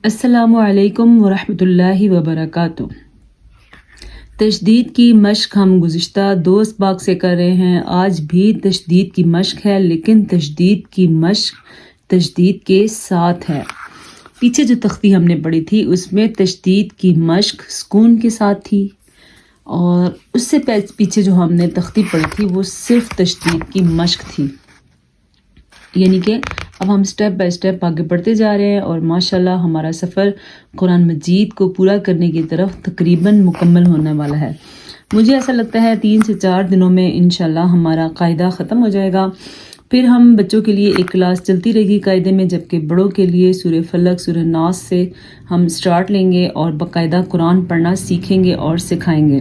السلام علیکم ورحمۃ اللہ وبرکاتہ۔ تشدید کی مشق ہم گزشتہ دوست باغ سے کر رہے ہیں۔ آج بھی تشدید کی مشق ہے، لیکن تشدید کی مشق تشدید کے ساتھ ہے۔ پیچھے جو تختی ہم نے پڑھی تھی اس میں تشدید کی مشق سکون کے ساتھ تھی، اور اس سے پیچھے جو ہم نے تختی پڑھی تھی وہ صرف تشدید کی مشق تھی۔ یعنی کہ اب ہم سٹیپ بائی سٹیپ آگے بڑھتے جا رہے ہیں، اور ماشاءاللہ ہمارا سفر قرآن مجید کو پورا کرنے کی طرف تقریباً مکمل ہونے والا ہے۔ مجھے ایسا لگتا ہے 3 سے 4 دنوں میں انشاءاللہ ہمارا قاعدہ ختم ہو جائے گا۔ پھر ہم بچوں کے لیے ایک کلاس چلتی رہے گی قاعدے میں، جبکہ بڑوں کے لیے سورہ فلق، سورہ ناس سے ہم سٹارٹ لیں گے اور باقاعدہ قرآن پڑھنا سیکھیں گے اور سکھائیں گے۔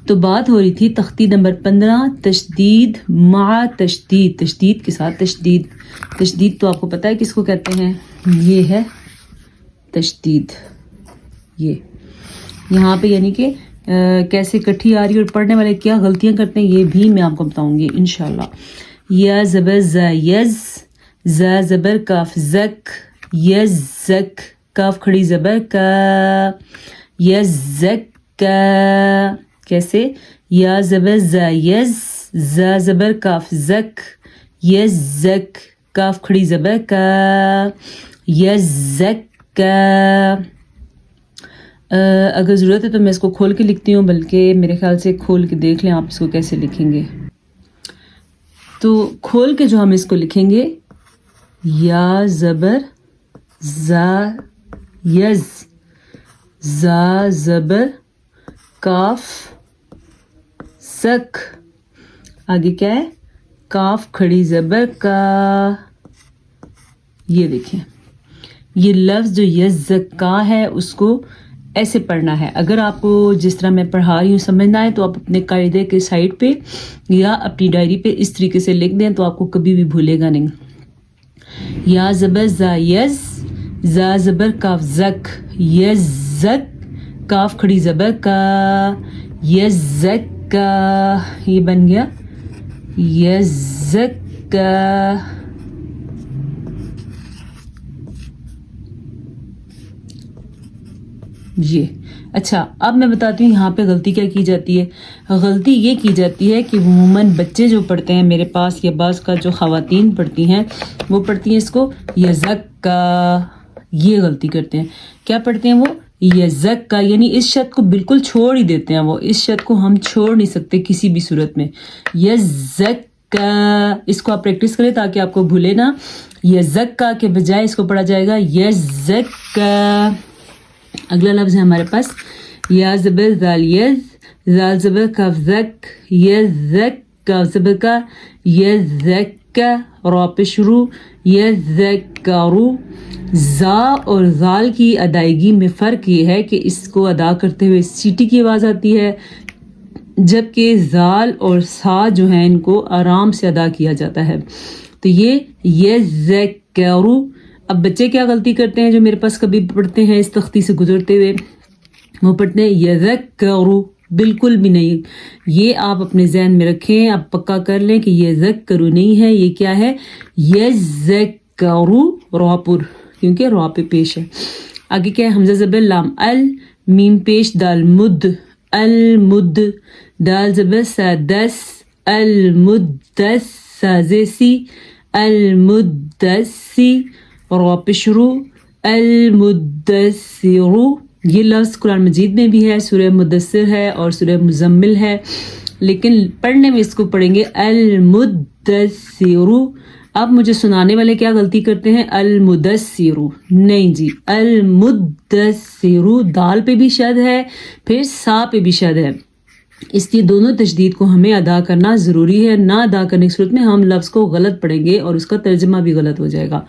تو بات ہو رہی تھی تختی نمبر 15، تشدید مع تشدید، تشدید کے ساتھ تشدید۔ تشدید تو آپ کو پتہ ہے کس کو کہتے ہیں، یہ ہے تشدید۔ یہ یہاں پہ یعنی کہ کیسے کٹھی آ رہی ہے اور پڑھنے والے کیا غلطیاں کرتے ہیں یہ بھی میں آپ کو بتاؤں گی انشاءاللہ۔ یا زبر ز یز، ز زبر کاف زک، یز زک، کاف کھڑی زبر کا، یز زک کا۔ کیسے؟ یا زبر ز یز، ز زبر کاف زک، یز زک، کاف کھڑی زبر کا، یز زک کا۔ اگر ضرورت ہے تو میں اس کو کھول کے لکھتی ہوں، بلکہ میرے خیال سے کھول کے دیکھ لیں آپ اس کو کیسے لکھیں گے۔ تو کھول کے جو ہم اس کو لکھیں گے، یا زبر ز یز، ز زبر کاف زک، آگے کیا ہے؟ کاف کھڑی زبر کا۔ یہ دیکھیں، یہ لفظ جو یزکا ہے اس کو ایسے پڑھنا ہے۔ اگر آپ کو جس طرح میں پڑھا رہی ہوں سمجھنا ہے تو آپ اپنے قاعدے کے سائڈ پہ یا اپنی ڈائری پہ اس طریقے سے لکھ دیں تو آپ کو کبھی بھی بھولے گا نہیں۔ یا زبر ز یز، ز زبر کاف زک، یز زک، کاف کھڑی زبر کا، یز زک کا۔ یہ بن گیا یز زک کا۔ یہ اچھا، اب میں بتاتی ہوں یہاں پہ غلطی کیا کی جاتی ہے۔ غلطی یہ کی جاتی ہے کہ عموماً بچے جو پڑھتے ہیں میرے پاس، یا بعض کا جو خواتین پڑھتی ہیں وہ پڑھتی ہیں اس کو یزک کا، یہ غلطی کرتے ہیں۔ کیا پڑھتے ہیں وہ؟ یزک کا، یعنی اس شد کو بالکل چھوڑ ہی دیتے ہیں۔ وہ اس شد کو ہم چھوڑ نہیں سکتے کسی بھی صورت میں۔ یزک کا، اس کو آپ پریکٹس کریں تاکہ آپ کو بھولے نہ۔ یزک کا کے بجائے اس کو پڑھا جائے گا یزک کا۔ اگلا لفظ ہے ہمارے پاس یا زبر ذال یز، ذال زبر کاف زک، یزک، کاف زبر کا، یزک، را پہ شروع، یذکرو۔ زا اور ذال کی ادائیگی میں فرق یہ ہے کہ اس کو ادا کرتے ہوئے سیٹی کی آواز آتی ہے، جبکہ ذال اور سا جو ہیں ان کو آرام سے ادا کیا جاتا ہے۔ تو یہ یذکرو۔ اب بچے کیا غلطی کرتے ہیں جو میرے پاس کبھی پڑھتے ہیں اس تختی سے گزرتے ہوئے، وہ پڑھتے ہیں یذکرو، بالکل بھی نہیں۔ یہ آپ اپنے ذہن میں رکھیں، آپ پکا کر لیں کہ یذکرو نہیں ہے، یہ کیا ہے؟ یذکرو، را پر، کیونکہ را پہ پیش ہے۔ آگے کیا ہے؟ حمزہ زبر لام ال، میم پیش دال مد، المد، دال زبر سا دس، المدس، سازیسی، المدسی، را پہ شروع، المدثر۔ یہ لفظ قرآن مجید میں بھی ہے، سورہ مدثر ہے اور سورہ مزمل ہے، لیکن پڑھنے میں اس کو پڑھیں گے المدثر۔ اب مجھے سنانے والے کیا غلطی کرتے ہیں؟ المدثر، نہیں جی، المدثر۔ دال پہ بھی شد ہے، پھر سا پہ بھی شد ہے، اس لیے دونوں تشدید کو ہمیں ادا کرنا ضروری ہے۔ نہ ادا کرنے کی صورت میں ہم لفظ کو غلط پڑھیں گے اور اس کا ترجمہ بھی غلط ہو جائے گا۔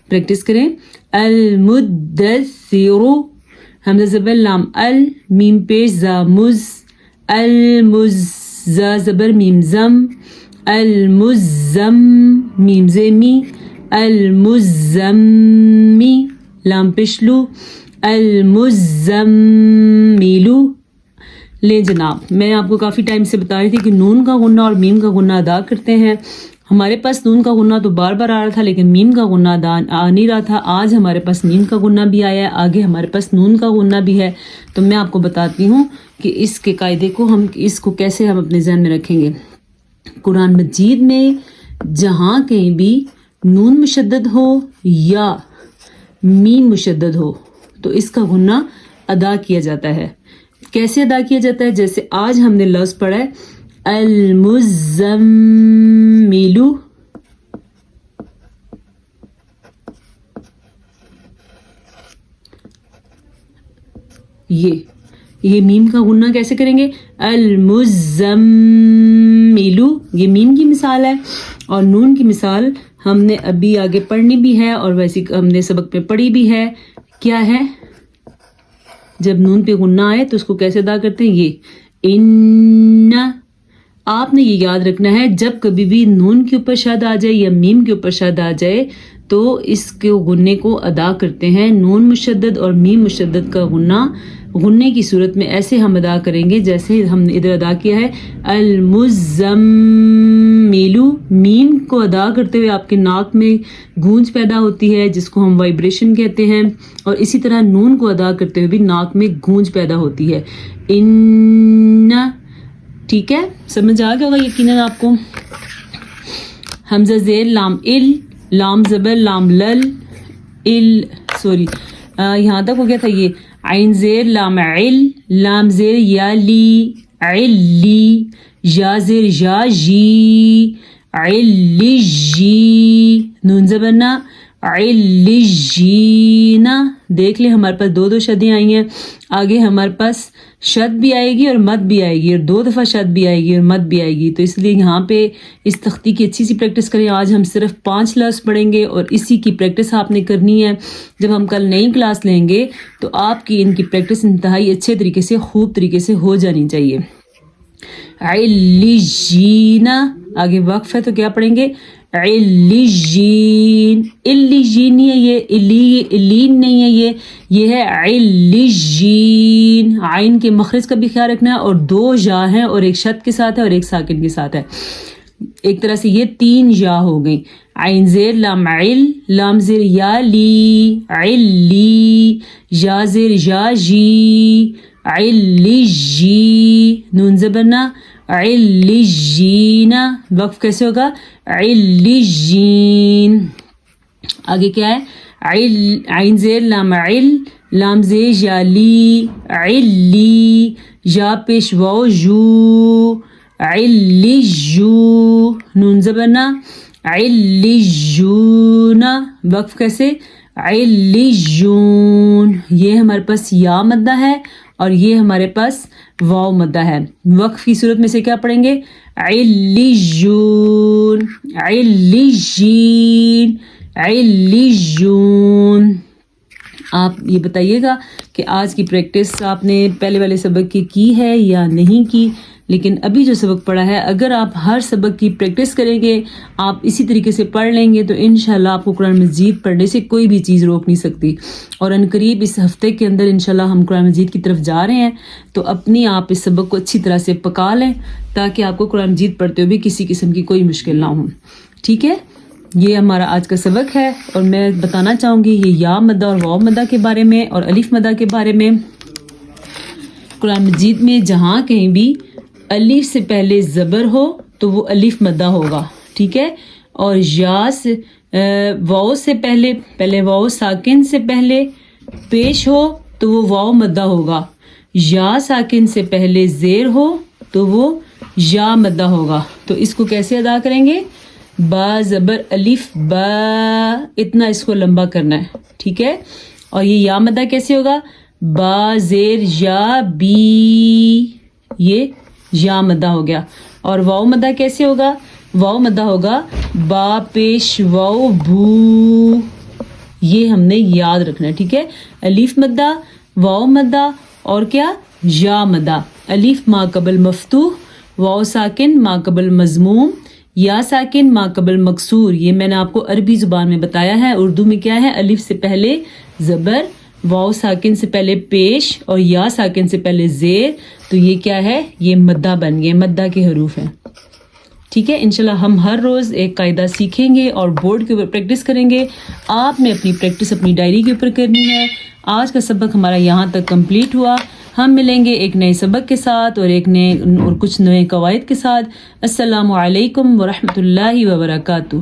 پریکٹس کریں۔ المدثر، حمزہ زبر لام ال، میم پیش زا مز، المز، زا زبر میم زم، المزم، میم زمی، المزمی، لام پشلو، المزمیلو۔ لیں جناب، میں آپ کو کافی ٹائم سے بتا رہی تھی کہ نون کا غنہ اور میم کا غنہ ادا کرتے ہیں، ہمارے پاس نون کا غنہ تو بار بار آ رہا تھا لیکن میم کا غنہ آ نہیں رہا تھا. آج ہمارے پاس میم کا غنہ بھی آیا ہے, آگے ہمارے پاس نون کا غنہ بھی ہے. تو میں آپ کو بتاتی ہوں کہ اس کے قاعدے کو اس کو کیسے ہم اپنے ذہن میں رکھیں گے. قرآن مجید میں جہاں کہیں بھی نون مشدد ہو یا میم مشدد ہو تو اس کا غنہ ادا کیا جاتا ہے. کیسے ادا کیا جاتا ہے؟ جیسے آج ہم نے لفظ پڑھا ہے المزمل, یہ میم کا غنہ کیسے کریں گے؟ المزمل, یہ میم کی مثال ہے. اور نون کی مثال ہم نے ابھی آگے پڑھنی بھی ہے اور ویسے ہم نے سبق میں پڑھی بھی ہے. کیا ہے؟ جب نون پہ غنہ آئے تو اس کو کیسے ادا کرتے ہیں؟ یہ ان. آپ نے یہ یاد رکھنا ہے جب کبھی بھی نون کے اوپر شد آ جائے یا میم کے اوپر شد آ جائے تو اس کے غنے کو ادا کرتے ہیں. نون مشدد اور میم مشدد کا غنے کی صورت میں ایسے ہم ادا کریں گے جیسے ہم نے ادھر ادا کیا ہے المزمل. میم کو ادا کرتے ہوئے آپ کے ناک میں گونج پیدا ہوتی ہے جس کو ہم وائبریشن کہتے ہیں, اور اسی طرح نون کو ادا کرتے ہوئے بھی ناک میں گونج پیدا ہوتی ہے. ان. ٹھیک ہے, سمجھ آ گیا ہوگا یقیناً آپ کو. حمزہ زیر لام ال, لام زبر لام لل یہاں تک ہو گیا تھا. یہ عین زیر لام عل, لام زیر یا لی علی, یا زیر یا جی علی جی, نون زبر نا علی جینا. دیکھ لیں ہمارے پاس دو شدیں آئی ہیں. آگے ہمارے پاس شد بھی آئے گی اور مد بھی آئے گی, اور 2 دفعہ شد بھی آئے گی اور مد بھی آئے گی. تو اس لیے یہاں پہ اس تختی کی اچھی سی پریکٹس کریں. آج ہم صرف 5 لفظ پڑھیں گے اور اسی کی پریکٹس آپ نے کرنی ہے. جب ہم کل نئی کلاس لیں گے تو آپ کی ان کی پریکٹس انتہائی اچھے طریقے سے خوب طریقے سے ہو جانی چاہیے. علیجینا, آگے وقف ہے تو کیا پڑھیں گے؟ علیجین. علیجین نہیں ہے یہ, علین نہیں ہے یہ ہے علیجین. عین کے مخرج کا بھی خیال رکھنا ہے, اور 2 یا ہیں اور ایک شد کے ساتھ ہے اور ایک ساکن کے ساتھ ہے. ایک طرح سے یہ 3 یا ہو گئی. عین زیر لام عل, لام زیر یا لی علی, یا زیر یا جی علی جی, نون زبرنا علی جینا. وقف کیسے ہوگا؟ علی جین. آگے کیا ہے؟ عین زیر لام عل, لام زیر یا لی علی, یا پیش واو جو علی جو, نون زبرنا علی جونا. وقف کیسے؟ علی جون. یہ ہمارے پاس یا مدہ ہے اور یہ ہمارے پاس واو مدہ ہے. وقف کی صورت میں سے کیا پڑھیں گے؟ علیجون, علیجین, علیجون. آپ یہ بتائیے گا کہ آج کی پریکٹس آپ نے پہلے والے سبق کی ہے یا نہیں کی. لیکن ابھی جو سبق پڑھا ہے اگر آپ ہر سبق کی پریکٹس کریں گے, آپ اسی طریقے سے پڑھ لیں گے تو انشاءاللہ آپ کو قرآن مجید پڑھنے سے کوئی بھی چیز روک نہیں سکتی. اور عنقریب اس ہفتے کے اندر انشاءاللہ ہم قرآن مجید کی طرف جا رہے ہیں, تو اپنی آپ اس سبق کو اچھی طرح سے پکا لیں تاکہ آپ کو قرآن مجید پڑھتے ہوئے بھی کسی قسم کی کوئی مشکل نہ ہو. ٹھیک ہے, یہ ہمارا آج کا سبق ہے. اور میں بتانا چاہوں گی یہ یا مدہ اور واو مدہ کے بارے میں اور الف مدہ کے بارے میں. قرآن مجید میں جہاں کہیں بھی الف سے پہلے زبر ہو تو وہ الف مدہ ہوگا. ٹھیک ہے, اور یا سے واو سے پہلے واو ساکن سے پہلے پیش ہو تو وہ واو مدہ ہوگا. یا ساکن سے پہلے زیر ہو تو وہ یا مدہ ہوگا. تو اس کو کیسے ادا کریں گے؟ با زبر الف با, اتنا اس کو لمبا کرنا ہے. ٹھیک ہے, اور یہ یا مدہ کیسے ہوگا؟ با زیر یا بی, یہ یا مدہ ہو گیا. اور واو مدہ کیسے ہوگا؟ واو مدہ ہوگا با پیش واو بو, یہ ہم نے یاد رکھنا ہے. ٹھیک ہے, الف مدہ, واو مدہ اور کیا؟ یا مدہ. الف ما قبل مفتوح, واو ساکن ما قبل مضموم, یا ساکن ما قبل مکسور. یہ میں نے آپ کو عربی زبان میں بتایا ہے. اردو میں کیا ہے؟ الف سے پہلے زبر, واو ساکن سے پہلے پیش اور یا ساکن سے پہلے زیر. تو یہ کیا ہے؟ یہ مدہ بن گئے, مدہ کے حروف ہیں. ٹھیک ہے. انشاءاللہ ہم ہر روز ایک قاعدہ سیکھیں گے اور بورڈ کے اوپر پریکٹس کریں گے. آپ نے اپنی پریکٹس اپنی ڈائری کے اوپر کرنی ہے. آج کا سبق ہمارا یہاں تک کمپلیٹ ہوا. ہم ملیں گے ایک نئے سبق کے ساتھ اور کچھ نئے قواعد کے ساتھ. السلام علیکم ورحمۃ اللہ وبرکاتہ.